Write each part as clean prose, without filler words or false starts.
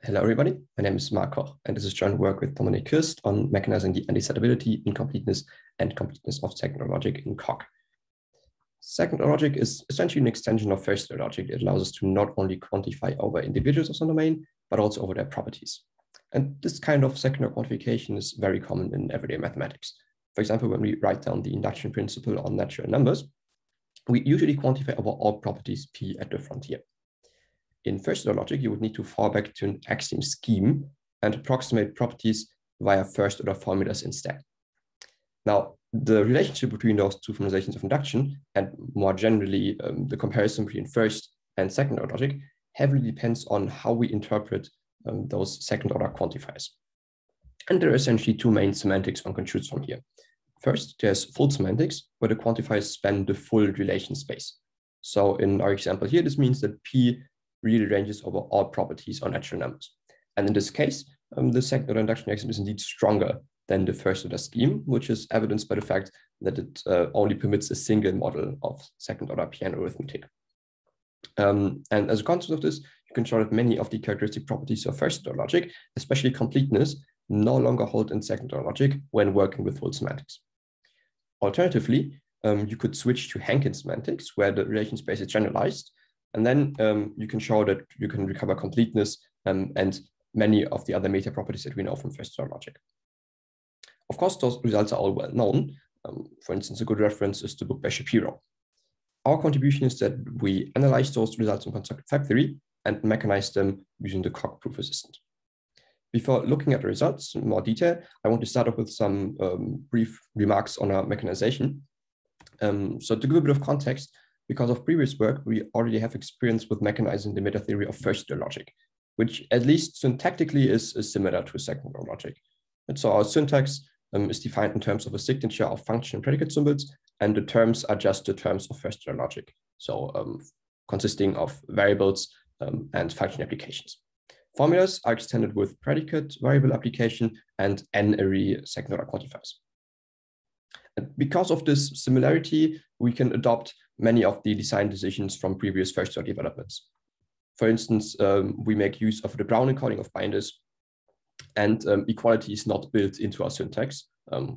Hello, everybody. My name is Mark Koch, and this is joint work with Dominik Kirst on mechanizing the undecidability, incompleteness, and completeness of second-order logic in Koch. Second-order logic is essentially an extension of first-order logic. It allows us to not only quantify over individuals of some domain, but also over their properties. And this kind of second-order quantification is very common in everyday mathematics. For example, when we write down the induction principle on natural numbers, we usually quantify over all properties P at the frontier. In first-order logic, you would need to fall back to an axiom scheme and approximate properties via first-order formulas instead. Now, the relationship between those two formalizations of induction, and more generally, the comparison between first and second-order logic, heavily depends on how we interpret those second-order quantifiers. And there are essentially two main semantics one can choose from here. First, there's full semantics, where the quantifiers span the full relation space. So in our example here, this means that P really ranges over all properties on natural numbers. And in this case, the second-order induction axiom is indeed stronger than the first-order scheme, which is evidenced by the fact that it only permits a single model of second-order Peano arithmetic. And as a consequence of this, you can show that many of the characteristic properties of first-order logic, especially completeness, no longer hold in second-order logic when working with full semantics. Alternatively, you could switch to Henkin Semantics, where the relation space is generalized, and then you can show that you can recover completeness and many of the other meta properties that we know from first-order logic. Of course, those results are all well known. For instance, a good reference is the book by Shapiro. Our contribution is that we analyze those results in constructed type theory and mechanize them using the Koch proof assistant. Before looking at the results in more detail, I want to start off with some brief remarks on our mechanization. So to give a bit of context, because of previous work, we already have experience with mechanizing the meta theory of first-order logic, which at least syntactically is similar to second-order logic. And so our syntax is defined in terms of a signature of function and predicate symbols, and the terms are just the terms of first-order logic, so consisting of variables and function applications. Formulas are extended with predicate variable application and n-array second-order quantifiers. And because of this similarity, we can adopt many of the design decisions from previous first-order developments. For instance, we make use of the Brown encoding of binders, and equality is not built into our syntax.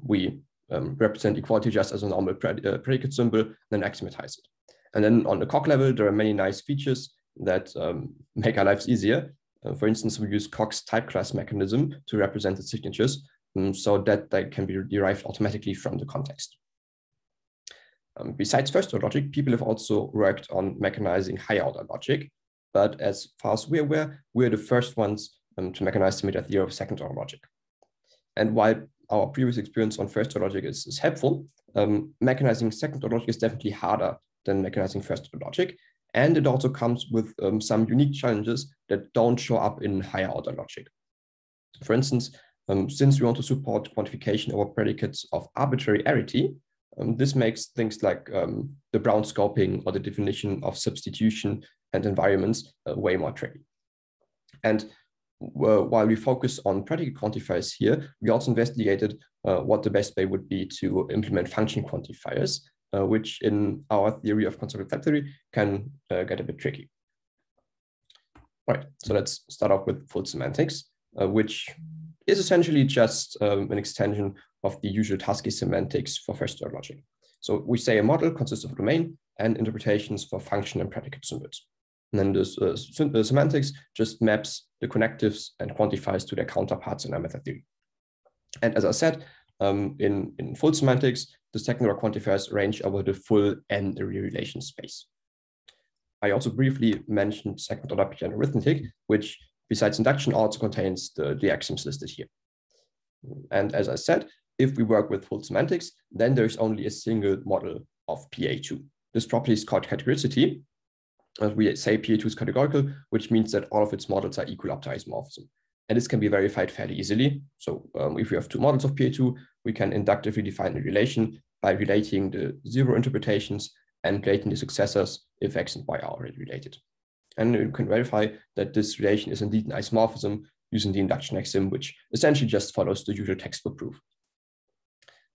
We represent equality just as a normal predicate symbol, then axiomatize it. And then on the Koch level, there are many nice features that make our lives easier. For instance, we use Koch's type class mechanism to represent the signatures, so that they can be derived automatically from the context. Besides first-order logic, people have also worked on mechanizing higher-order logic, but as far as we're aware, we're the first ones to mechanize the meta theory of second-order logic. And while our previous experience on first-order logic is helpful, mechanizing second-order logic is definitely harder than mechanizing first-order logic, and it also comes with some unique challenges that don't show up in higher-order logic. For instance, since we want to support quantification over predicates of arbitrary arity, this makes things like the Brown scoping or the definition of substitution and environments way more tricky. And while we focus on predicate quantifiers here, we also investigated what the best way would be to implement function quantifiers, which in our theory of constructed type theory can get a bit tricky. All right, so let's start off with full semantics, which is essentially just an extension of the usual Tarski semantics for first-order logic. So we say a model consists of a domain and interpretations for function and predicate symbols. And then the semantics just maps the connectives and quantifiers to their counterparts in our method theory. And as I said, in full semantics, the second-order quantifiers range over the full n-array relation space. I also briefly mentioned second-order Peano arithmetic, which besides induction also contains the axioms listed here. And as I said, if we work with full semantics, then there's only a single model of PA2. This property is called categoricity. We say PA2 is categorical, which means that all of its models are equal up to isomorphism. And this can be verified fairly easily. So if we have two models of PA2, we can inductively define a relation by relating the zero interpretations and relating the successors if x and y are already related. And you can verify that this relation is indeed an isomorphism using the induction axiom, which essentially just follows the usual textbook proof.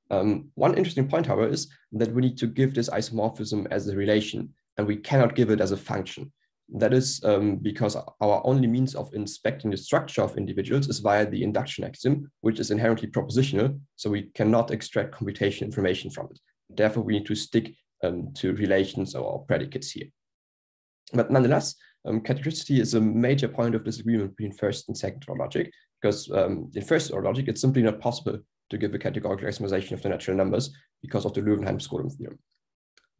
One interesting point, however, is that we need to give this isomorphism as a relation, and we cannot give it as a function. That is because our only means of inspecting the structure of individuals is via the induction axiom, which is inherently propositional, so we cannot extract computation information from it. Therefore, we need to stick to relations or predicates here. But nonetheless, categoricity is a major point of disagreement between first and second order logic, because in first order logic, it's simply not possible to give a categorical maximization of the natural numbers because of the Löwenheim-Skodum theorem.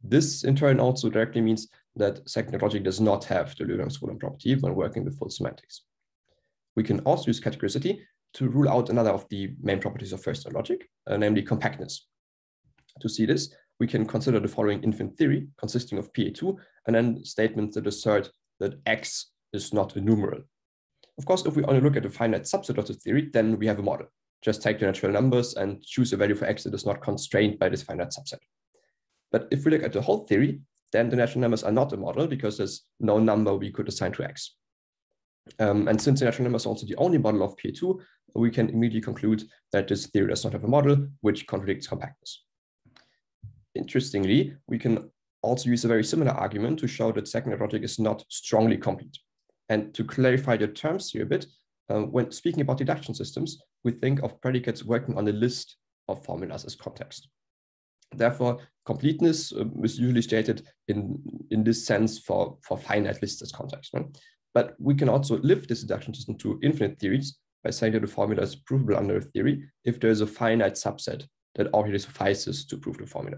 This in turn also directly means that second order logic does not have the Löwenheim-Skodum property when working with full semantics. We can also use categoricity to rule out another of the main properties of first order logic, namely compactness. To see this, we can consider the following infinite theory consisting of PA2 and then statements that assert that X is not a numeral. Of course, if we only look at a finite subset of the theory, then we have a model. Just take the natural numbers and choose a value for X that is not constrained by this finite subset. But if we look at the whole theory, then the natural numbers are not a model because there's no number we could assign to X. And since the natural numbers are also the only model of PA2, we can immediately conclude that this theory does not have a model, which contradicts compactness. Interestingly, we can also use a very similar argument to show that second order logic is not strongly complete. And to clarify the terms here a bit, when speaking about deduction systems, we think of predicates working on a list of formulas as context. Therefore, completeness is usually stated in this sense for finite lists as context. Right? But we can also lift this deduction system to infinite theories by saying that the formula is provable under a theory if there is a finite subset that already suffices to prove the formula.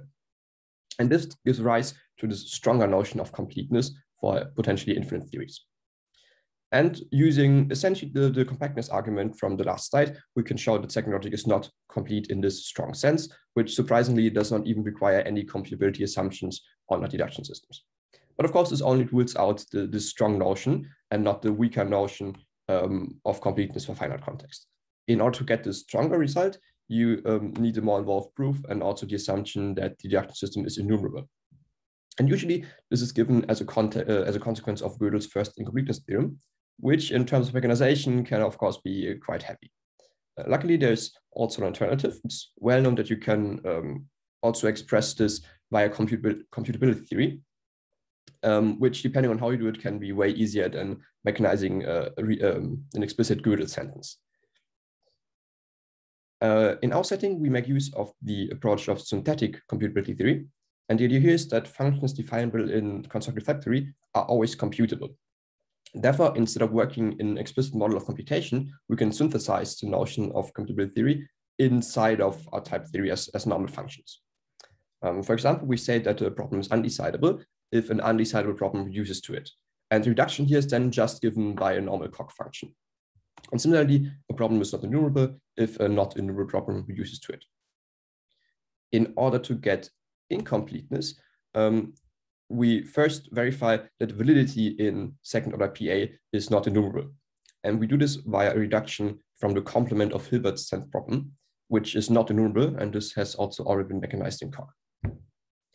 And this gives rise to this stronger notion of completeness for potentially infinite theories. And using essentially the compactness argument from the last slide, we can show that second logic is not complete in this strong sense, which surprisingly does not even require any computability assumptions on our deduction systems. But of course, this only rules out the strong notion and not the weaker notion of completeness for finite context. In order to get this stronger result, you need a more involved proof and also the assumption that the deduction system is enumerable. And usually this is given as a consequence of Gödel's first incompleteness theorem, which in terms of mechanization can of course be quite heavy. Luckily, there's also an alternative. It's well known that you can also express this via computability theory, which depending on how you do it can be way easier than mechanizing an explicit Gödel sentence. In our setting, we make use of the approach of synthetic computability theory. And the idea here is that functions definable in constructive type theory are always computable. Therefore, instead of working in an explicit model of computation, we can synthesize the notion of computability theory inside of our type theory as normal functions. For example, we say that a problem is undecidable if an undecidable problem reduces to it. And the reduction here is then just given by a normal Koch function. And similarly, a problem is not enumerable if a not enumerable problem reduces to it. In order to get incompleteness, we first verify that validity in second order PA is not enumerable. And we do this via a reduction from the complement of Hilbert's 10th problem, which is not enumerable, and this has also already been mechanized in Koch.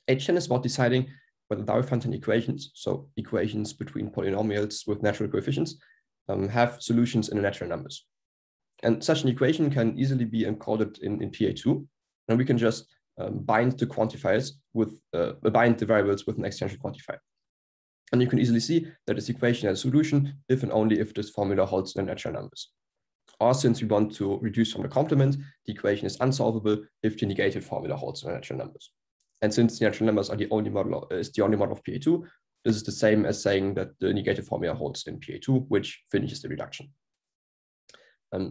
H10 is about deciding whether Diophantine equations, so equations between polynomials with natural coefficients, have solutions in the natural numbers. And such an equation can easily be encoded in PA2, and we can just bind the quantifiers with bind the variables with an extension quantifier. And you can easily see that this equation has a solution if and only if this formula holds in natural numbers. Or since we want to reduce from the complement, the equation is unsolvable if the negated formula holds in natural numbers. And since the natural numbers are the only model of PA2, this is the same as saying that the negative formula holds in PA2, which finishes the reduction.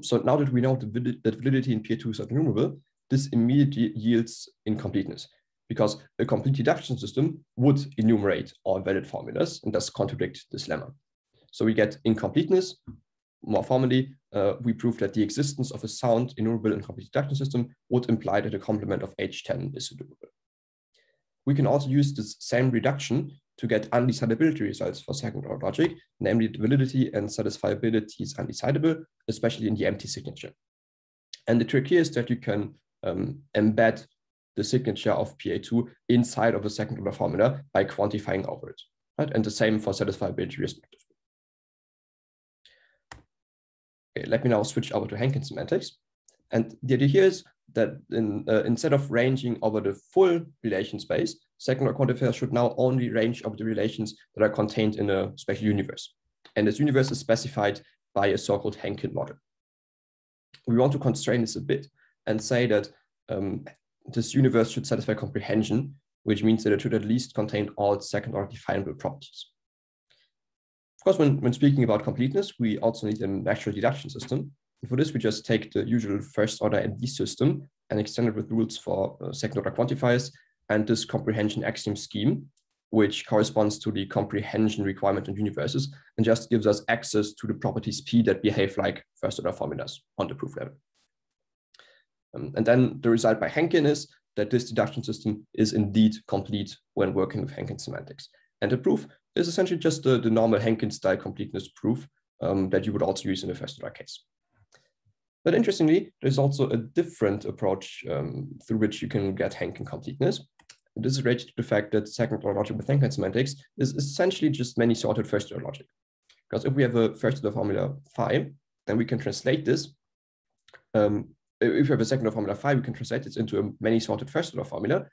So now that we know that validity in PA2 is not enumerable, this immediately yields incompleteness, because a complete deduction system would enumerate all valid formulas and thus contradict this lemma. So we get incompleteness. More formally, we prove that the existence of a sound, enumerable, and complete deduction system would imply that a complement of H10 is enumerable. We can also use this same reduction to get undecidability results for second order logic, namely the validity and satisfiability is undecidable, especially in the empty signature. And the trick here is that you can embed the signature of PA2 inside of a second order formula by quantifying over it, right? And the same for satisfiability respectively. Okay, let me now switch over to Henkin Semantics. And the idea here is that instead of ranging over the full relation space, second-order quantifiers should now only range over the relations that are contained in a special universe. And this universe is specified by a so-called Henkin model. We want to constrain this a bit and say that this universe should satisfy comprehension, which means that it should at least contain all second-order definable properties. Of course, when speaking about completeness, we also need a natural deduction system. And for this, we just take the usual first-order ND system and extend it with rules for second-order quantifiers and this comprehension axiom scheme, which corresponds to the comprehension requirement in universes and just gives us access to the properties P that behave like first-order formulas on the proof level. And then the result by Henkin is that this deduction system is indeed complete when working with Henkin semantics. And the proof is essentially just the normal Henkin-style completeness proof that you would also use in the first-order case. But interestingly, there's also a different approach through which you can get Henkin completeness. This is related to the fact that second-order logic with Henkin semantics is essentially just many-sorted first-order logic. Because if we have a first-order formula phi, then we can translate this. If we have a second-order formula phi, we can translate this into a many-sorted first-order formula,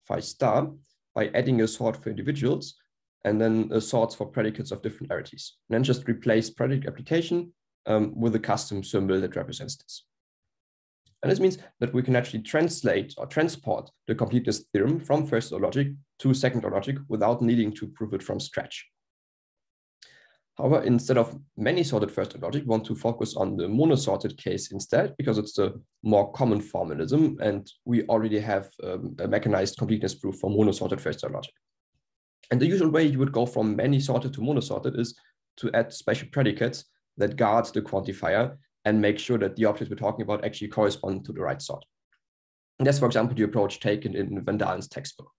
phi star, by adding a sort for individuals and then sorts for predicates of different arities. And then just replace predicate application with a custom symbol that represents this. And this means that we can actually translate or transport the completeness theorem from first-order logic to second-order logic without needing to prove it from scratch. However, instead of many-sorted first-order logic, we want to focus on the monosorted case instead, because it's the more common formalism, and we already have a mechanized completeness proof for monosorted first-order logic. And the usual way you would go from many-sorted to monosorted is to add special predicates that guard the quantifier and make sure that the objects we're talking about actually correspond to the right sort. And that's, for example, the approach taken in Van Dalen's textbook.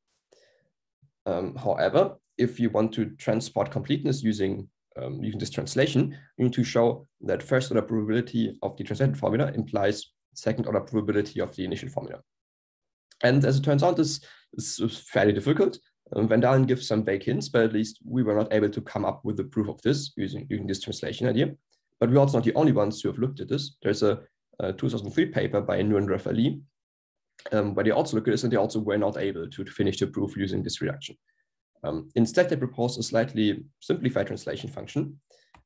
However, if you want to transport completeness using this translation, you need to show that first-order probability of the translated formula implies second-order probability of the initial formula. And as it turns out, this is fairly difficult. Van Dalen gives some vague hints, but at least we were not able to come up with the proof of this using this translation idea. But we're also not the only ones who have looked at this. There's a 2003 paper by Nour and Raffalli, where they also look at this, and they also were not able to finish the proof using this reduction. Instead, they propose a slightly simplified translation function.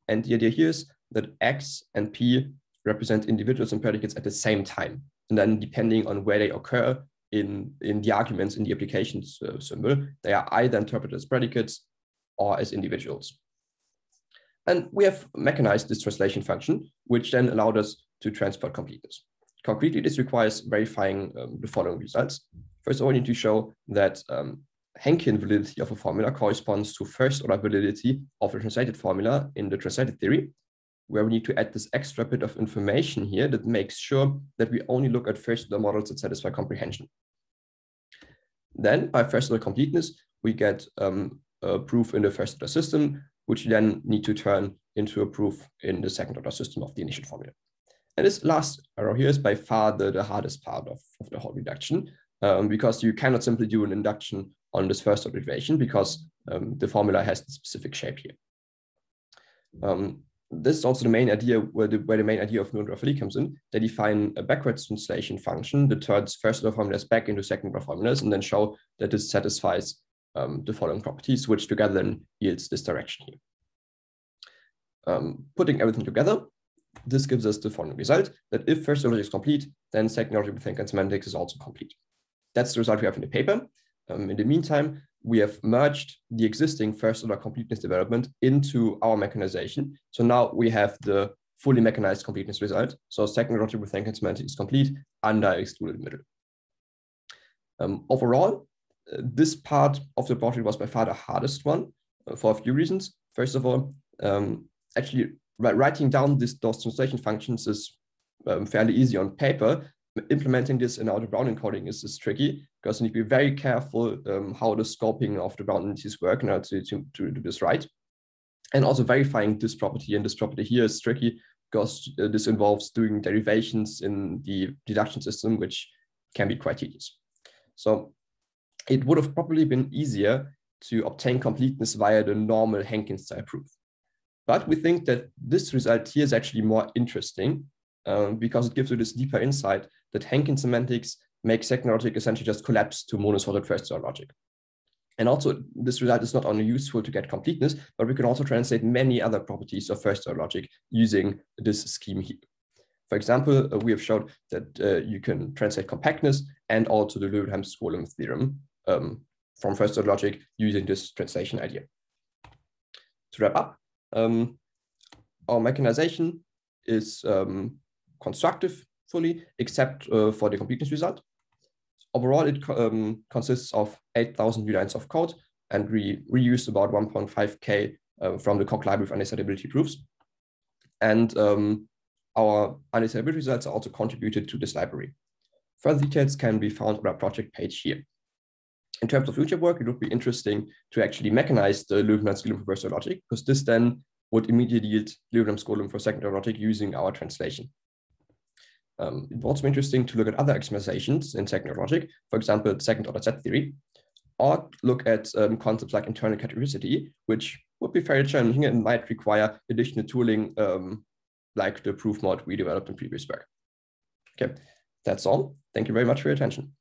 And the idea here is that X and P represent individuals and predicates at the same time. And then depending on where they occur in the arguments in the applications symbol, they are either interpreted as predicates or as individuals. And we have mechanized this translation function, which then allowed us to transport completeness. Concretely, this requires verifying the following results. First of all, we need to show that Henkin validity of a formula corresponds to first-order validity of a translated formula in the translated theory, where we need to add this extra bit of information here that makes sure that we only look at first-order models that satisfy comprehension. Then, by first-order completeness, we get a proof in the first-order system, which you then need to turn into a proof in the second-order system of the initial formula. And this last arrow here is by far the hardest part of the whole reduction, because you cannot simply do an induction on this first-order derivation because the formula has the specific shape here. This is also the main idea where the main idea of Nour and Raffalli comes in. They define a backwards translation function that turns first-order formulas back into second-order formulas and then show that this satisfies the following properties, which together then yields this direction here. Putting everything together, this gives us the following result, that if first-order logic is complete, then second-order logic with Henkin semantics is also complete. That's the result we have in the paper. In the meantime, we have merged the existing first-order completeness development into our mechanization. So now we have the fully mechanized completeness result. So second-order logic with Henkin semantics is complete under excluded middle. Overall, this part of the project was by far the hardest one for a few reasons. First of all, actually writing down those translation functions is fairly easy on paper. Implementing this in our Brown encoding is tricky because you need to be very careful how the scoping of the Brown indices work in order to do this right. And also verifying this property and this property here is tricky because this involves doing derivations in the deduction system, which can be quite tedious. So it would have probably been easier to obtain completeness via the normal Henkin style proof. But we think that this result here is actually more interesting because it gives you this deeper insight that Henkin semantics makes second logic essentially just collapse to monosorted first-order logic. And also, this result is not only useful to get completeness, but we can also translate many other properties of first-order logic using this scheme here. For example, we have showed that you can translate compactness and also the Löwenheim-Skolem theorem from first-order logic using this translation idea. To wrap up, our mechanization is constructive fully, except for the completeness result. Overall, it consists of 8,000 new lines of code, and we reused about 1.5K from the Koch library of undecidability proofs. And our undecidability results are also contributed to this library. Further details can be found on our project page here. In terms of future work, it would be interesting to actually mechanize the Löwenheim-Skolem for first-order logic, because this then would immediately yield Löwenheim-Skolem for second-order logic using our translation. It would also be interesting to look at other externalizations in second-order logic, for example, second-order set theory, or look at concepts like internal categoricity, which would be fairly challenging and might require additional tooling like the proof mod we developed in previous work. Okay, that's all. Thank you very much for your attention.